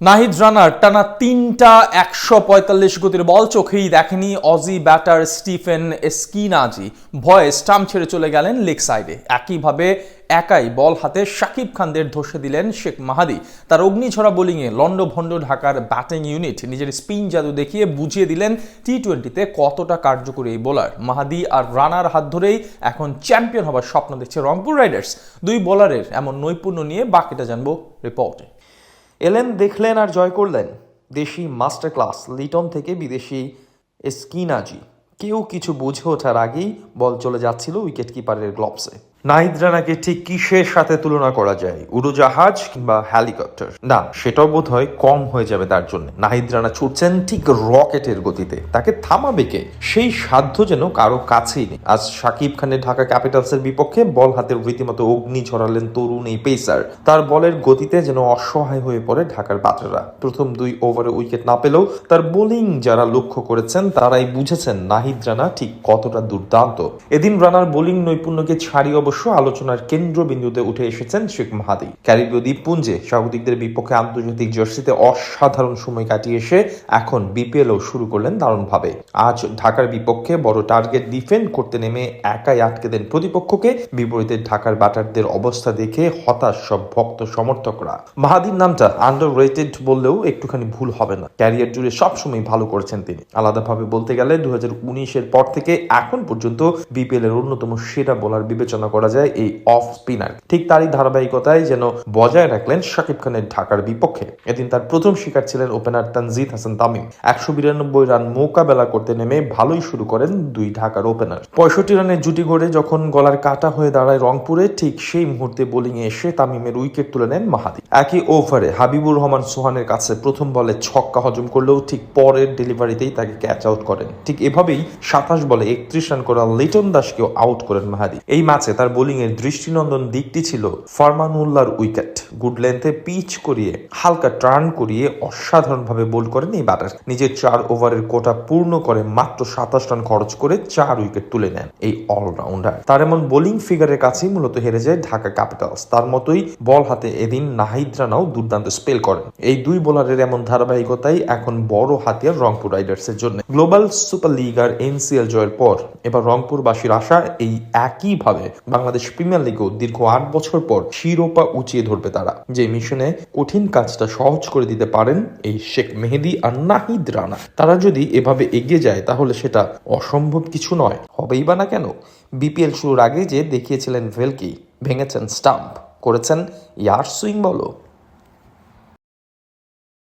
নাহিদ রানার টানা 3টা 145 গতির বল চোখেই দেখেনি অজি ব্যাটার স্টিফেন এসকিনাজি। ভয়ে স্টাম্প ছেড়ে চলে গেলেন লেগ সাইডে। একইভাবে একাই বল হাতে শাকিব খানদের ধসে দিলেন শেখ মাহাদি। তার অগ্নিঝরা বোলিংয়ে লন্ডভন্ড ঢাকার ব্যাটিং ইউনিট নিজের স্পিন জাদু দেখিয়ে বুঝিয়ে দিলেন টি-20তে কতটা কার্যকরী এই বোলার। মাহাদি আর রানার হাত ধরেই এখন চ্যাম্পিয়ন হবার স্বপ্ন দেখছে রংপুর রাইডার্স। দুই বোলারের এমন নৈপুণ্য নিয়ে বাকিটা জানবো রিপোর্টে। এলেন, দেখলেন আর জয় করলেন। দেশি মাস্টার ক্লাস লিটন থেকে বিদেশি এসকিনাজি। কেউ কিছু বুঝে ওঠার আগেই বল চলে যাচ্ছিল উইকেট কিপারের গ্লভসে। নাহিদ রানাকে ঠিক কিসের সাথে তুলনা করা যায়? উড়োজাহাজ কিংবা হেলিকপ্টার? না, সেটাও বোধ হয় কম হয়ে যাবে তার জন্য। নাহিদ রানা ছুটছেন ঠিক রকেটের গতিতে। তাকে থামাবে কে? সেই সাধ্য যেন কারো কাছেই নেই। আজ শাকিব খানের ঢাকা ক্যাপিটালসের বিপক্ষে বল হাতের রীতিমতো অগ্নি ঝরালেন তরুণ এই পেসার। তার বলের গতিতে যেন অসহায় হয়ে পড়ে ঢাকার ব্যাটাররা। প্রথম 2 ওভারে উইকেট না পেলেও তার বোলিং যারা লক্ষ্য করেছেন তারাই বুঝেছেন নাহিদ রানা ঠিক কতটা দুর্দান্ত। এদিন রানার বোলিং নৈপুণ্যকে ছাড়িয়ে অবশ্য আলোচনার কেন্দ্রবিন্দুতে উঠে এসেছেন শেখ মাহাদি। ক্যারিবীয় দ্বীপপুঞ্জে স্বাগতিকদের বিপক্ষে আন্তর্জাতিক জার্সিতে অসাধারণ সময় কাটিয়ে এসে এখন বিপিএলও শুরু করলেন দারুণভাবে। আজ ঢাকার বিপক্ষে বড় টার্গেট ডিফেন্ড করতে নেমে একাই আটকে দেন প্রতিপক্ষকে। বিপরীতে ঢাকার ব্যাটারদের অবস্থা দেখে হতাশ সব ভক্ত সমর্থকরা। মাহাদির নামটা আন্ডাররেটেড বললেও একটুখানি ভুল হবে না। ক্যারিয়ার জুড়ে সবসময় ভালো করেছেন তিনি। আলাদাভাবে বলতে গেলে 2019-এর পর থেকে এখন পর্যন্ত বিপিএল এর অন্যতম সেরা বোলার বিবেচনা করা যায় এই অফ স্পিনার। ঠিক তারই ধারাবাহিকতায় যেন বজায় রাখলেন শাকিব খানের ঢাকার বিপক্ষে। এদিন তার প্রথম শিকার ছিলেন ওপেনার তানজিদ হাসান তামিম। 192 রান মোকাবেলা করতে নেমে ভালোই শুরু করেন দুই ঢাকার ওপেনার। 65 রানের জুটি গড়ে যখন গলার কাটা হয়ে দাঁড়ায় রংপুরে, ঠিক সেই মুহূর্তে বোলিং এ এসে তামিমের উইকেট তুলে নেন মাহাদি। একই ওভারে হাবিবুর রহমান সোহানের কাছে প্রথম বলে ছক্কা হজম করলেও ঠিক পরের ডেলিভারিতেই তাকে ক্যাচ আউট করেন। ঠিক এভাবেই 27 বলে 31 রান করা লিটন দাসকেও আউট করেন মাহাদি। এই ম্যাচে তার বোলিং এর দৃষ্টিনন্দন দিকটি ছিল ফরমানুল্লাহর উইকেট। গুড লেন্থে পিচ করিয়ে হালকা টার্ন করিয়ে অসাধারণভাবে বোল্ড করেন এই ব্যাটার। নিজের 4 ওভারের কোটা পূর্ণ করে মাত্র 27 রান খরচ করে 4 উইকেট তুলে নেন এই অলরাউন্ডার। তার এমন বোলিং ফিগারের কাছেই মূলত হেরে যায় ঢাকা ক্যাপিটালস। তার মতোই বল হাতে এদিন নাহিদ রানাও দুর্দান্ত স্পেল করেন। এই দুই বোলারের এমন ধারাবাহিকতাই এখন বড় হাতিয়ার রংপুর রাইডার্সের জন্য। গ্লোবাল সুপার লিগ আর এনসিএল জয়ের পর এবার রংপুরবাসীর আশা এই একইভাবে বাংলাদেশ প্রিমিয়ার লিগেও দীর্ঘ 8 বছর পর শিরোপা উঁচিয়ে ধরবে তারা। যে মিশনে কঠিন কাজটা সহজ করে দিতে পারেন এই শেখ মেহেদী আর নাহিদ রানা। তারা যদি এভাবে এগিয়ে যায় তাহলে সেটা অসম্ভব কিছু নয়। হবেই বা না কেন? বিপিএল শুরুর আগে যে দেখিয়েছিলেন ভেলকি, ভেঙেছেন স্টাম্প, করেছেন ইয়ার সুইং বলো।